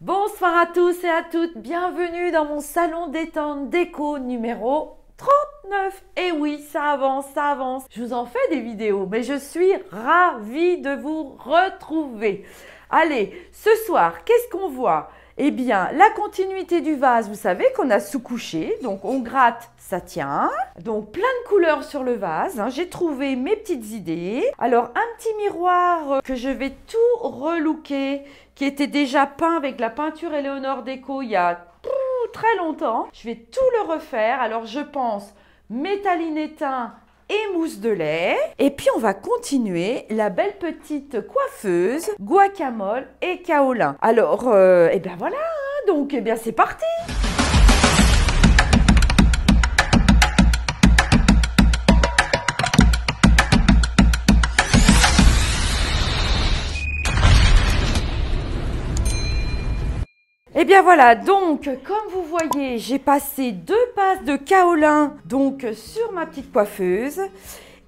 Bonsoir à tous et à toutes, bienvenue dans mon salon détente déco numéro 39. Et oui, ça avance, ça avance. Je vous en fais des vidéos, mais je suis ravie de vous retrouver. Allez, ce soir, qu'est-ce qu'on voit? Eh bien, la continuité du vase, vous savez qu'on a sous-couché, donc on gratte, ça tient. Donc plein de couleurs sur le vase, hein. J'ai trouvé mes petites idées. Alors un petit miroir que je vais tout relooker, qui était déjà peint avec la peinture Eleonore Déco il y a très longtemps. Je vais tout le refaire, alors je pense métalline éteint et mousse de lait. Et puis on va continuer la belle petite coiffeuse, guacamole et kaolin. Alors, et bien voilà, hein, donc bien c'est parti. Et bien voilà, donc comme vous voyez, j'ai passé 2 passes de kaolin donc sur ma petite coiffeuse.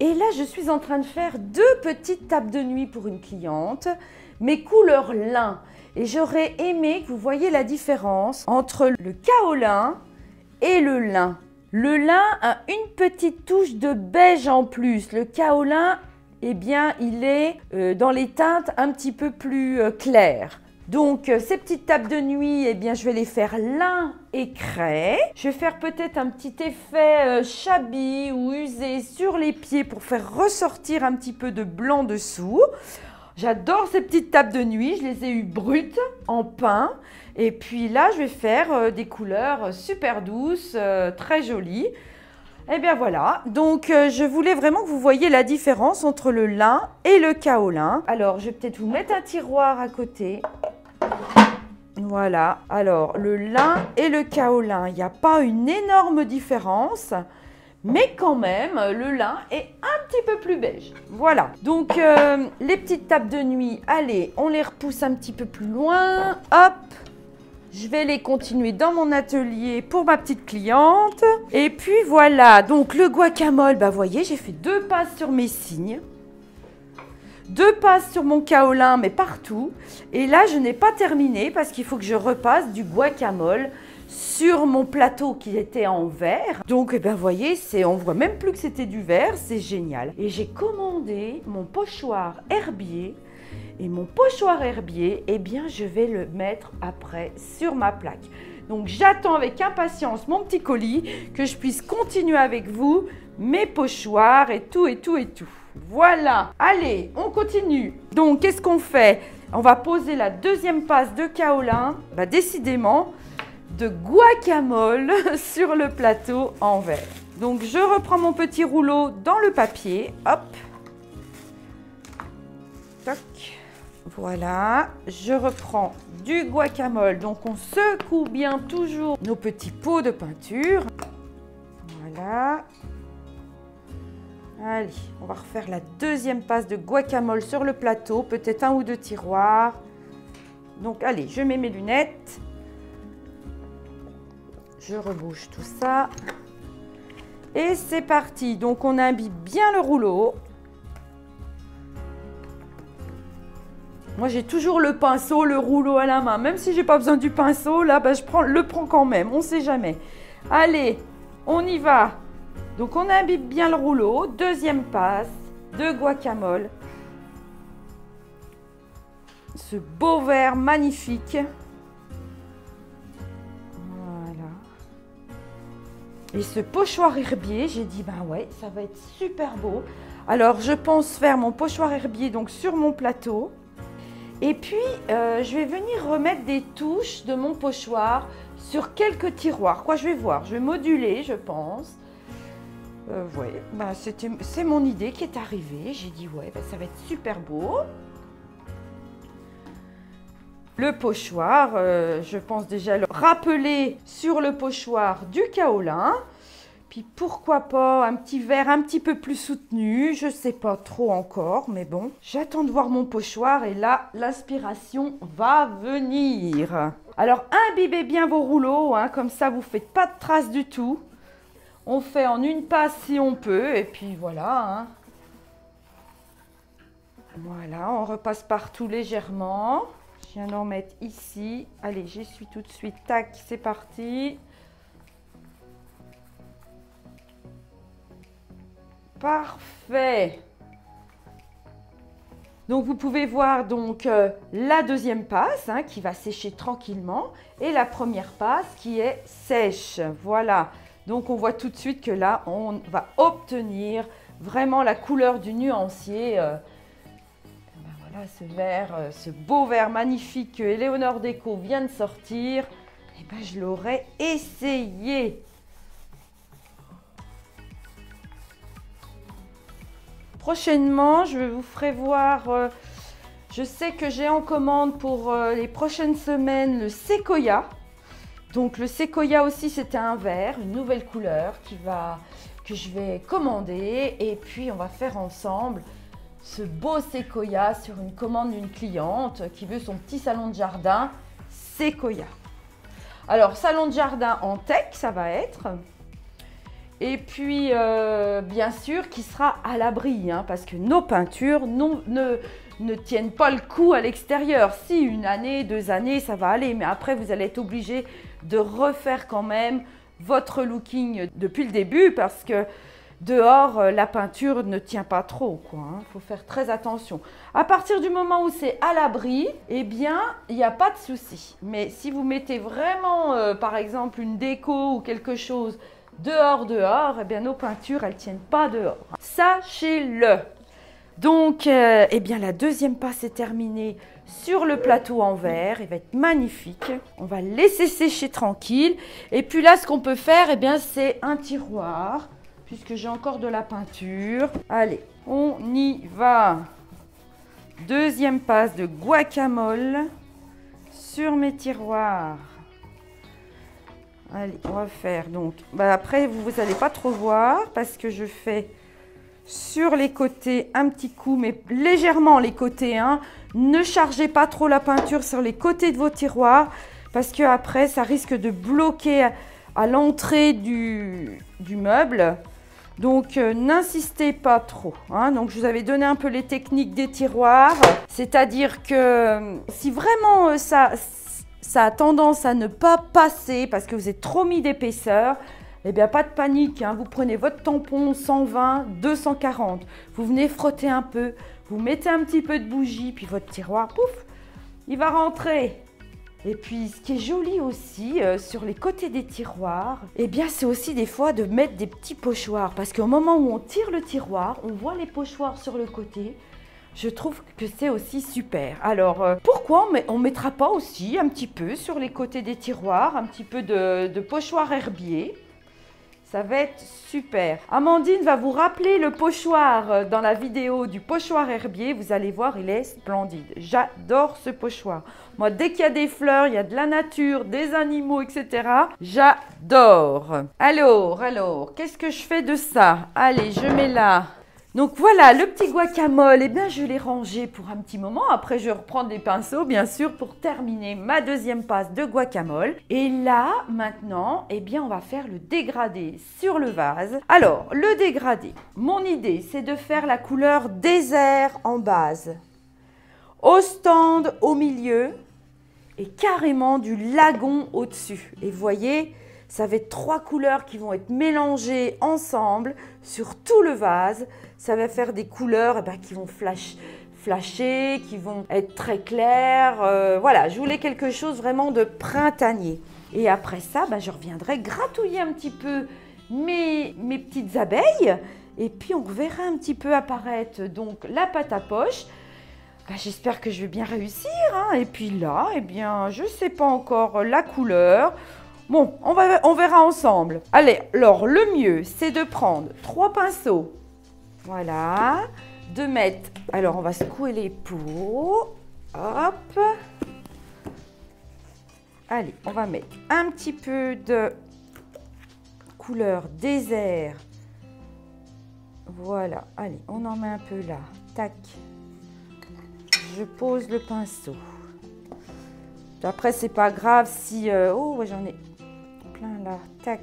Et là, je suis en train de faire 2 petites tables de nuit pour une cliente, mais couleur lin. Et j'aurais aimé que vous voyez la différence entre le kaolin et le lin. Le lin a une petite touche de beige en plus. Le kaolin, eh bien, il est dans les teintes un petit peu plus claires. Donc, ces petites tables de nuit, eh bien, je vais les faire lin et craie. Je vais faire peut-être un petit effet shabby ou usé sur les pieds pour faire ressortir un petit peu de blanc dessous. J'adore ces petites tables de nuit. Je les ai eues brutes, en pain. Et puis là, je vais faire des couleurs super douces, très jolies. Et bien voilà, donc je voulais vraiment que vous voyiez la différence entre le lin et le kaolin. Alors, je vais peut-être vous mettre un tiroir à côté. Voilà, alors le lin et le kaolin, il n'y a pas une énorme différence, mais quand même, le lin est un petit peu plus beige. Voilà, donc les petites tables de nuit, allez, on les repousse un petit peu plus loin. Hop! Je vais les continuer dans mon atelier pour ma petite cliente. Et puis voilà, donc le guacamole, bah voyez, j'ai fait 2 passes sur mes cygnes. 2 passes sur mon kaolin, mais partout. Et là, je n'ai pas terminé parce qu'il faut que je repasse du guacamole sur mon plateau qui était en verre. Donc, eh ben, voyez, on voit même plus que c'était du verre, c'est génial. Et j'ai commandé mon pochoir herbier. Et mon pochoir herbier, eh bien, je vais le mettre après sur ma plaque. Donc, j'attends avec impatience mon petit colis, que je puisse continuer avec vous mes pochoirs et tout, et tout, et tout. Voilà. Allez, on continue. Donc, qu'est-ce qu'on fait? On va poser la 2e passe de kaolin, bah, décidément, de guacamole sur le plateau en verre. Donc, je reprends mon petit rouleau dans le papier. Hop. Toc. Voilà, je reprends du guacamole, donc on secoue bien toujours nos petits pots de peinture. Voilà. Allez, on va refaire la 2e passe de guacamole sur le plateau, peut-être 1 ou 2 tiroirs. Donc allez, je mets mes lunettes. Je rebouche tout ça. Et c'est parti, donc on imbibe bien le rouleau. Moi, j'ai toujours le pinceau, le rouleau à la main. Même si je n'ai pas besoin du pinceau, là, bah, le prends quand même. On ne sait jamais. Allez, on y va. Donc, on imbibe bien le rouleau. 2e passe de guacamole. Ce beau vert magnifique. Voilà. Et ce pochoir herbier, j'ai dit, ben ouais, ça va être super beau. Alors, je pense faire mon pochoir herbier donc sur mon plateau. Et puis, je vais venir remettre des touches de mon pochoir sur quelques tiroirs. Quoi, je vais voir, je vais moduler, je pense. Ouais, bah, c'est mon idée qui est arrivée. J'ai dit, ouais, bah, ça va être super beau. Le pochoir, je pense déjà le rappeler sur le pochoir du kaolin. Puis pourquoi pas un petit verre un petit peu plus soutenu, je ne sais pas trop encore, mais bon. J'attends de voir mon pochoir et là, l'inspiration va venir. Alors, imbibez bien vos rouleaux, hein, comme ça vous ne faites pas de traces du tout. On fait en 1 passe si on peut, et puis voilà. Hein. Voilà, on repasse partout légèrement. viens d'en mettre ici. Allez, j'essuie tout de suite. Tac, c'est parti. Parfait. Donc vous pouvez voir donc la deuxième passe hein, qui va sécher tranquillement et la première passe qui est sèche. Voilà. Donc on voit tout de suite que là on va obtenir vraiment la couleur du nuancier. Voilà ce vert, ce beau vert magnifique que Eleonore Déco vient de sortir. Et ben je l'aurais essayé. Prochainement, je vous ferai voir, je sais que j'ai en commande pour les prochaines semaines le séquoia. Donc le séquoia aussi, c'était un vert, une nouvelle couleur que je vais commander. Et puis on va faire ensemble ce beau séquoia sur une commande d'une cliente qui veut son petit salon de jardin séquoia. Alors salon de jardin en teck, ça va être. Et puis, bien sûr, qui sera à l'abri, hein, parce que nos peintures ne tiennent pas le coup à l'extérieur. Si, une année, 2 années, ça va aller. Mais après, vous allez être obligé de refaire quand même votre looking depuis le début, parce que dehors, la peinture ne tient pas trop, quoi, hein. Faut faire très attention. À partir du moment où c'est à l'abri, eh bien, il n'y a pas de souci. Mais si vous mettez vraiment, par exemple, une déco ou quelque chose dehors, eh bien nos peintures, elles tiennent pas dehors. Sachez-le. Donc, eh bien la deuxième passe est terminée sur le plateau en verre. Il va être magnifique. On va le laisser sécher tranquille. Et puis là, ce qu'on peut faire, eh bien, c'est un tiroir, puisque j'ai encore de la peinture. Allez, on y va. Deuxième passe de guacamole sur mes tiroirs. Allez, on va faire donc, après vous n'allez pas trop voir parce que je fais sur les côtés un petit coup, mais légèrement les côtés, hein. Ne chargez pas trop la peinture sur les côtés de vos tiroirs parce que après ça risque de bloquer à l'entrée du meuble. Donc n'insistez pas trop, hein. Donc je vous avais donné un peu les techniques des tiroirs, c'est-à-dire que si vraiment ça a tendance à ne pas passer parce que vous avez trop mis d'épaisseur, eh bien pas de panique, hein. Vous prenez votre tampon 120, 240, vous venez frotter un peu, vous mettez un petit peu de bougie, puis votre tiroir, pouf, il va rentrer. Et puis ce qui est joli aussi sur les côtés des tiroirs, eh bien c'est aussi des fois de mettre des petits pochoirs, parce qu'au moment où on tire le tiroir, on voit les pochoirs sur le côté. Je trouve que c'est aussi super. Alors, pourquoi on ne mettra pas aussi un petit peu sur les côtés des tiroirs, un petit peu de pochoir herbier? Ça va être super. Amandine va vous rappeler le pochoir dans la vidéo du pochoir herbier. Vous allez voir, il est splendide. J'adore ce pochoir. Moi, dès qu'il y a des fleurs, il y a de la nature, des animaux, etc. J'adore. Alors, qu'est-ce que je fais de ça? Allez, je mets là. Donc voilà, le petit guacamole, eh bien je l'ai rangé pour un petit moment. Après, je reprends des pinceaux, bien sûr, pour terminer ma deuxième passe de guacamole. Et là, maintenant, eh bien, on va faire le dégradé sur le vase. Alors, le dégradé, mon idée, c'est de faire la couleur désert en base, au stand au milieu et carrément du lagon au-dessus. Et vous voyez, ça va être 3 couleurs qui vont être mélangées ensemble sur tout le vase. Ça va faire des couleurs qui vont flasher, qui vont être très claires. Voilà, je voulais quelque chose vraiment de printanier. Et après ça, je reviendrai gratouiller un petit peu mes petites abeilles. Et puis, on verra un petit peu apparaître donc la pâte à poche. J'espère que je vais bien réussir, hein. Et puis là, eh bien, je ne sais pas encore la couleur. Bon, on verra ensemble. Allez, alors le mieux, c'est de prendre 3 pinceaux. Voilà. De mettre... Alors, on va secouer les pots. Hop. Allez, on va mettre un petit peu de couleur désert. Voilà. Allez, on en met un peu là. Tac. Je pose le pinceau. Après, c'est pas grave si... oh, j'en ai plein là. Tac.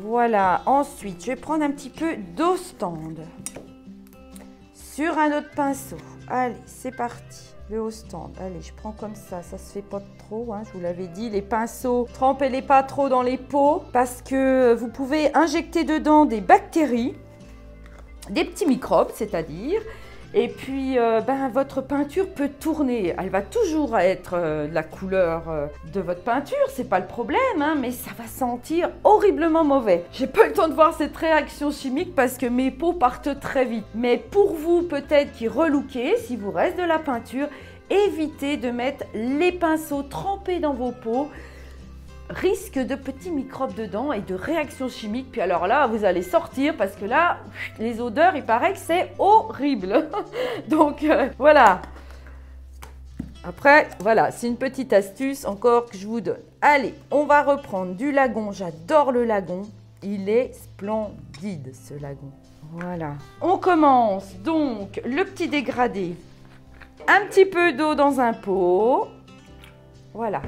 Voilà. Ensuite, je vais prendre un petit peu d'eau stand sur un autre pinceau. Allez, c'est parti. le haut stand. Allez, je prends comme ça se fait pas trop, hein, je vous l'avais dit, les pinceaux, trempez-les pas trop dans les pots parce que vous pouvez injecter dedans des bactéries, des petits microbes, c'est-à-dire, et puis votre peinture peut tourner. Elle va toujours être de la couleur de votre peinture, c'est pas le problème, hein, mais ça va sentir horriblement mauvais. J'ai pas eu le temps de voir cette réaction chimique parce que mes pots partent très vite. Mais pour vous, peut-être qui relookez, si vous reste de la peinture, évitez de mettre les pinceaux trempés dans vos pots. Risque de petits microbes dedans et de réactions chimiques. Puis alors là, vous allez sortir parce que là, les odeurs, il paraît que c'est horrible. Donc voilà. Après, voilà, c'est une petite astuce encore que je vous donne. Allez, on va reprendre du lagon. J'adore le lagon. Il est splendide, ce lagon. Voilà. On commence donc le petit dégradé. Un petit peu d'eau dans un pot. Voilà.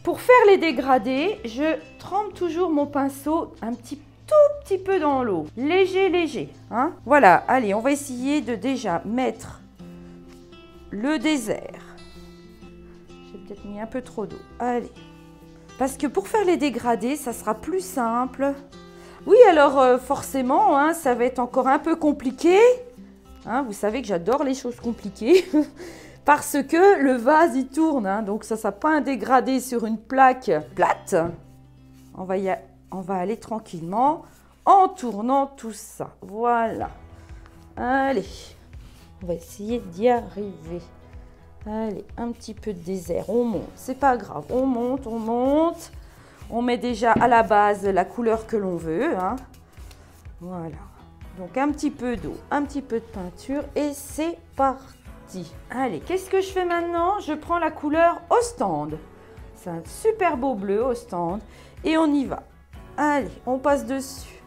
Pour faire les dégradés, je trempe toujours mon pinceau un tout petit peu dans l'eau. Léger, léger. Hein. Voilà, allez, on va essayer de déjà mettre le désert. J'ai peut-être mis un peu trop d'eau. Allez. Parce que pour faire les dégradés, ça sera plus simple. Oui, alors forcément, hein, ça va être encore un peu compliqué. Hein, vous savez que j'adore les choses compliquées. Parce que le vase, il tourne, hein, donc ça ne sera pas un dégradé sur une plaque plate. On va aller tranquillement en tournant tout ça. Voilà. Allez, on va essayer d'y arriver. Allez, un petit peu de désert, on monte, c'est pas grave, on monte, on monte. On met déjà à la base la couleur que l'on veut. Hein. Voilà. Donc un petit peu d'eau, un petit peu de peinture et c'est parti. Allez, qu'est-ce que je fais maintenant? Je prends la couleur au stand. C'est un super beau bleu au stand. Et on y va. Allez, on passe dessus.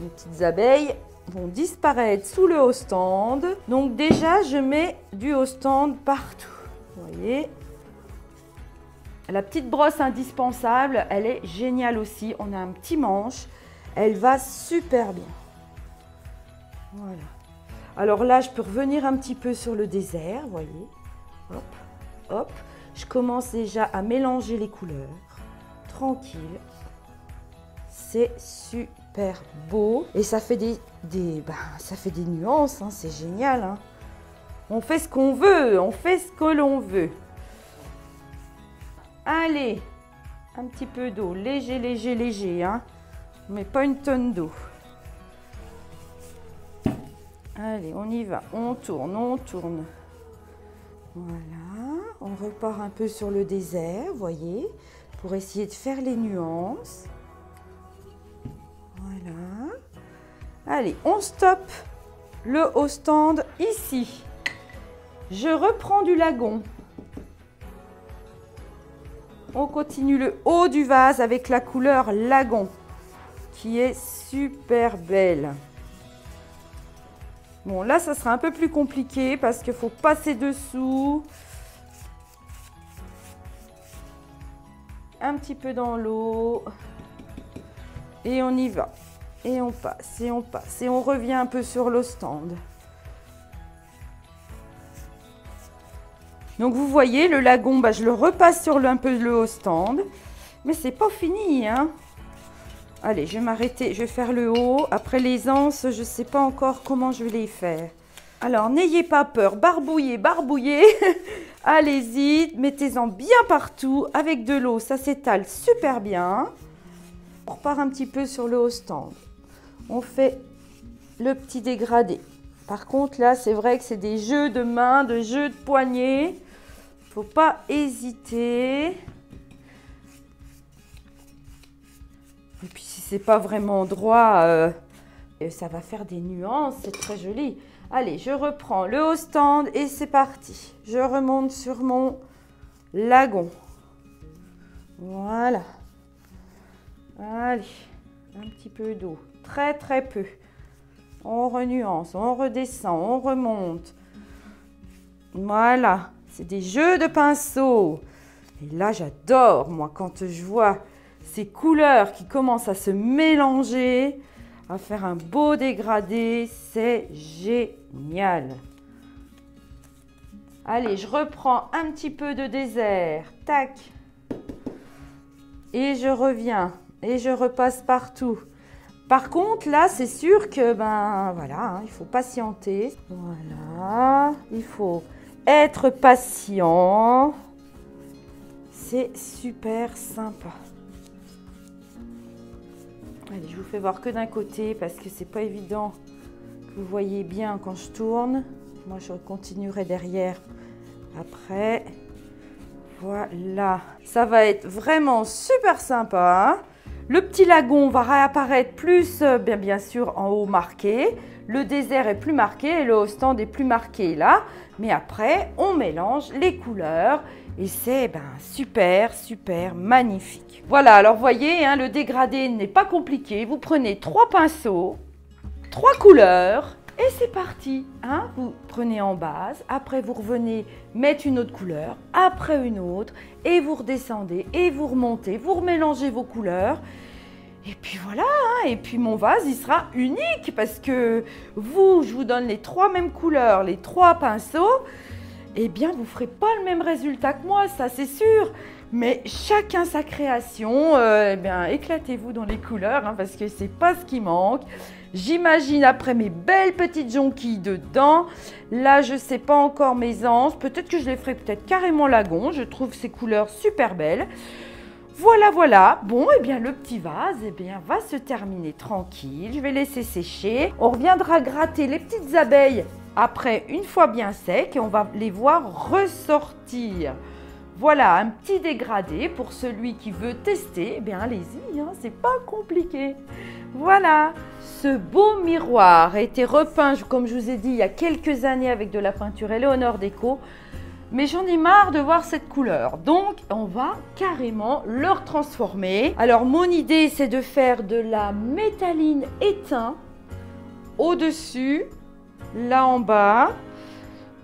Les petites abeilles vont disparaître sous le haut stand. Donc déjà, je mets du haut stand partout. Vous voyez? La petite brosse indispensable, elle est géniale aussi. On a un petit manche. Elle va super bien. Voilà. Alors là, je peux revenir un petit peu sur le désert, vous voyez. Hop, hop. Je commence déjà à mélanger les couleurs. Tranquille. C'est super beau. Et ça fait des nuances, hein, c'est génial. Hein. On fait ce qu'on veut, on fait ce que l'on veut. Allez, un petit peu d'eau, léger, léger, léger. Hein. Mais pas une tonne d'eau. Allez, on y va, on tourne, on tourne. Voilà, on repart un peu sur le désert, vous voyez, pour essayer de faire les nuances. Voilà. Allez, on stoppe le haut stand ici. Je reprends du lagon. On continue le haut du vase avec la couleur lagon, qui est super belle. Bon, là, ça sera un peu plus compliqué parce qu'il faut passer dessous. Un petit peu dans l'eau. Et on y va. Et on passe, et on passe. Et on revient un peu sur le stand. Donc, vous voyez, le lagon, je le repasse sur un peu le haut stand. Mais c'est pas fini, hein. Allez, je vais m'arrêter, je vais faire le haut. Après les anses, je ne sais pas encore comment je vais les faire. Alors, n'ayez pas peur, barbouillez, barbouillez. Allez-y, mettez-en bien partout. Avec de l'eau, ça s'étale super bien. On repart un petit peu sur le haut stand. On fait le petit dégradé. Par contre, là, c'est vrai que c'est des jeux de mains, de jeux de poignets. Il ne faut pas hésiter. Et puis si c'est pas vraiment droit, ça va faire des nuances, c'est très joli. Allez, je reprends le haut stand et c'est parti. Je remonte sur mon lagon. Voilà. Allez, un petit peu d'eau, très très peu. On renuance, on redescend, on remonte. Voilà, c'est des jeux de pinceau. Et là, j'adore, moi, quand je vois ces couleurs qui commencent à se mélanger. à faire un beau dégradé. C'est génial. Allez, je reprends un petit peu de désert. Tac. Et je reviens. Et je repasse partout. Par contre, là, c'est sûr que, voilà, hein, il faut patienter. Voilà. Il faut être patient. C'est super sympa. Allez, je vous fais voir que d'un côté parce que c'est pas évident que vous voyez bien quand je tourne. Moi, je continuerai derrière après. Voilà. Ça va être vraiment super sympa. Le petit lagon va réapparaître plus, bien sûr, en haut marqué. Le désert est plus marqué et le haut stand est plus marqué là. Mais après, on mélange les couleurs et c'est super, super magnifique. Voilà, alors voyez, hein, le dégradé n'est pas compliqué. Vous prenez 3 pinceaux, 3 couleurs et c'est parti. Hein. Vous prenez en base, après vous revenez mettre une autre couleur, après une autre et vous redescendez et vous remontez, vous remélangez vos couleurs. Et puis voilà, hein, et puis mon vase, il sera unique parce que je vous donne les 3 mêmes couleurs, les 3 pinceaux. Eh bien, vous ne ferez pas le même résultat que moi, ça c'est sûr. Mais chacun sa création, éclatez-vous dans les couleurs hein, parce que c'est pas ce qui manque. J'imagine après mes belles petites jonquilles dedans. Là, je ne sais pas encore mes anses. Peut-être que je les ferai peut-être carrément lagon. Je trouve ces couleurs super belles. Voilà, voilà. Bon, eh bien, le petit vase va se terminer tranquille. Je vais laisser sécher. On reviendra gratter les petites abeilles après, une fois bien sec, et on va les voir ressortir. Voilà, un petit dégradé pour celui qui veut tester. Eh bien, allez-y, hein, c'est pas compliqué. Voilà, ce beau miroir a été repeint, comme je vous ai dit, il y a quelques années avec de la peinture Eleonore Déco. Mais j'en ai marre de voir cette couleur. Donc, on va carrément le transformer. Alors, mon idée, c'est de faire de la métalline éteint au-dessus, là en bas.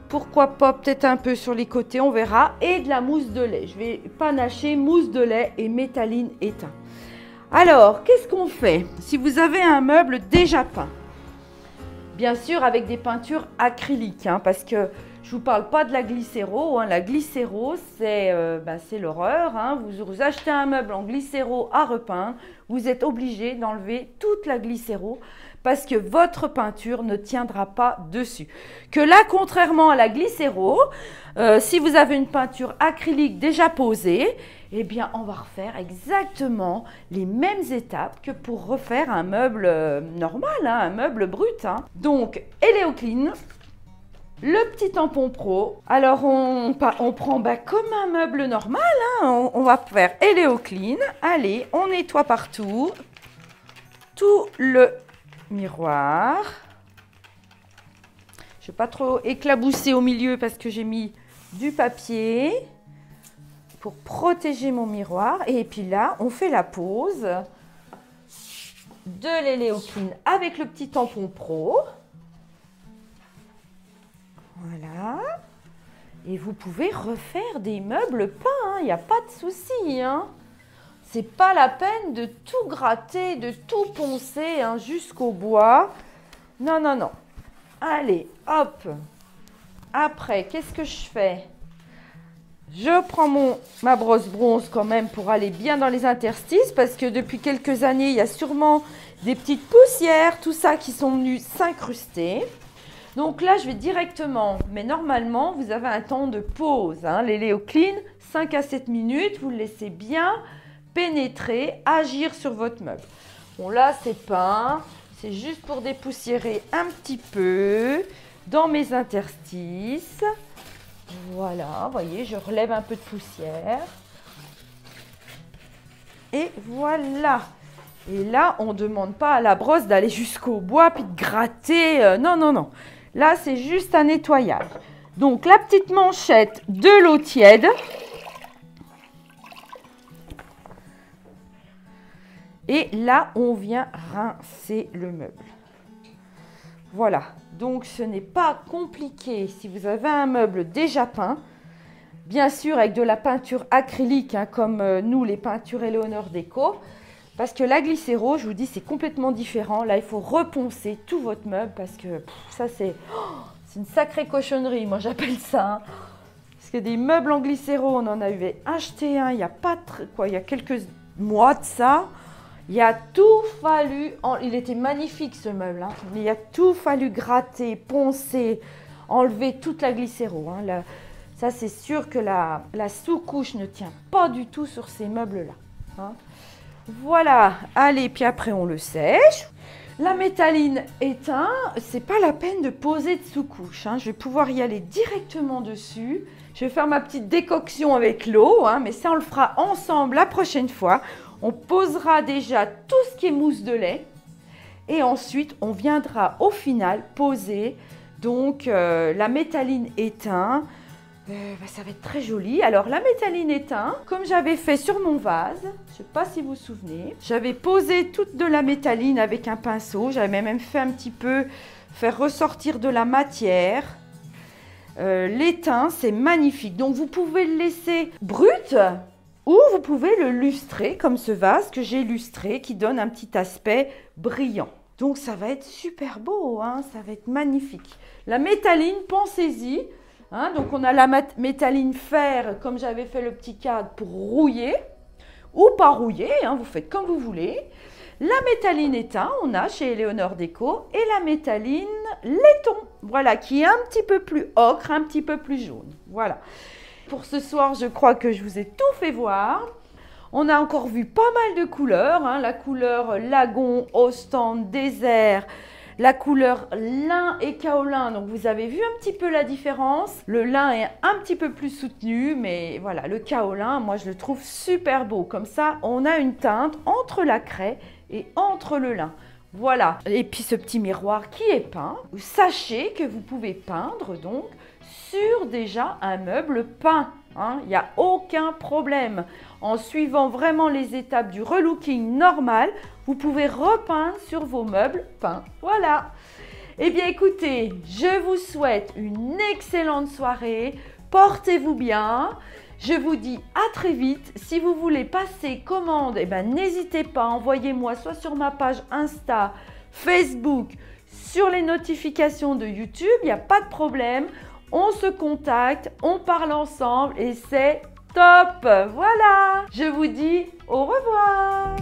Pourquoi pas peut-être un peu sur les côtés, on verra. Et de la mousse de lait. Je vais panacher mousse de lait et métalline éteint. Alors, qu'est-ce qu'on fait si vous avez un meuble déjà peint? Bien sûr, avec des peintures acryliques, hein, parce que je ne vous parle pas de la glycéro. Hein. La glycéro, c'est l'horreur. Hein. Vous achetez un meuble en glycéro à repeindre, vous êtes obligé d'enlever toute la glycéro parce que votre peinture ne tiendra pas dessus. Que là, contrairement à la glycéro, si vous avez une peinture acrylique déjà posée, eh bien, on va refaire exactement les mêmes étapes que pour refaire un meuble normal, hein, un meuble brut. Hein. Donc, Eleoclean. Le petit tampon pro, alors on prend comme un meuble normal, hein, on va faire Eleoclean. Allez, on nettoie partout, tout le miroir. Je ne vais pas trop éclabousser au milieu parce que j'ai mis du papier pour protéger mon miroir. Et puis là, on fait la pose de l'Eleoclean avec le petit tampon pro. Voilà. Et vous pouvez refaire des meubles peints, il n'y a pas de souci. Hein. C'est pas la peine de tout gratter, de tout poncer hein, jusqu'au bois. Non, non, non. Allez, hop. Après, qu'est-ce que je fais? Je prends ma brosse bronze quand même pour aller bien dans les interstices parce que depuis quelques années, il y a sûrement des petites poussières, tout ça qui sont venues s'incruster. Donc là, je vais directement, mais normalement, vous avez un temps de pause. Hein, l'Eleoclean, 5 à 7 minutes, vous le laissez bien pénétrer, agir sur votre meuble. Bon là, c'est peint, c'est juste pour dépoussiérer un petit peu dans mes interstices. Voilà, vous voyez, je relève un peu de poussière. Et voilà. Et là, on ne demande pas à la brosse d'aller jusqu'au bois puis de gratter. Non, non, non. Là, c'est juste un nettoyage. Donc, la petite manchette de l'eau tiède. Et là, on vient rincer le meuble. Voilà. Donc, ce n'est pas compliqué si vous avez un meuble déjà peint. Bien sûr, avec de la peinture acrylique, hein, comme nous, les peintures Eleonore Déco. Parce que la glycéro, je vous dis, c'est complètement différent. Là, il faut reponcer tout votre meuble parce que ça, c'est une sacrée cochonnerie. Moi, j'appelle ça. Hein. Parce que des meubles en glycéro, on en avait acheté un il y a il y a quelques mois de ça. Il a tout fallu, il était magnifique ce meuble, hein, mais il a tout fallu gratter, poncer, enlever toute la glycéro. Hein, ça c'est sûr que la sous-couche ne tient pas du tout sur ces meubles-là. Hein. Voilà, allez, puis après on le sèche. La métalline éteint, c'est pas la peine de poser de sous-couche. Hein, je vais pouvoir y aller directement dessus. Je vais faire ma petite décoction avec l'eau, hein, mais ça on le fera ensemble la prochaine fois. On posera déjà tout ce qui est mousse de lait et ensuite on viendra au final poser donc la métalline éteint. Ça va être très joli. Alors la métalline éteint, comme j'avais fait sur mon vase, je ne sais pas si vous vous souvenez, j'avais posé toute de la métalline avec un pinceau. J'avais même fait un petit peu faire ressortir de la matière. L'étain, c'est magnifique. Donc vous pouvez le laisser brut. Ou vous pouvez le lustrer comme ce vase que j'ai lustré qui donne un petit aspect brillant. Donc ça va être super beau, hein, ça va être magnifique. La métalline, pensez-y. Hein, donc on a la métalline fer comme j'avais fait le petit cadre pour rouiller ou pas rouiller, hein, vous faites comme vous voulez. La métalline éteint, on a chez Eleonore Déco et la métalline laiton, voilà, qui est un petit peu plus ocre, un petit peu plus jaune. Voilà. Pour ce soir, je crois que je vous ai tout fait voir. On a encore vu pas mal de couleurs. Hein, la couleur lagon, ostende, désert, la couleur lin et kaolin. Donc vous avez vu un petit peu la différence. Le lin est un petit peu plus soutenu, mais voilà, le kaolin, moi je le trouve super beau. Comme ça, on a une teinte entre la craie et entre le lin. Voilà. Et puis ce petit miroir qui est peint. Sachez que vous pouvez peindre donc sur déjà un meuble peint. Il n'y a aucun problème. En suivant vraiment les étapes du relooking normal, vous pouvez repeindre sur vos meubles peints. Voilà. Eh bien écoutez, je vous souhaite une excellente soirée. Portez-vous bien. Je vous dis à très vite. Si vous voulez passer commande, eh ben, n'hésitez pas, envoyez-moi soit sur ma page Insta, Facebook, sur les notifications de YouTube, il n'y a pas de problème. On se contacte, on parle ensemble et c'est top. Voilà, je vous dis au revoir.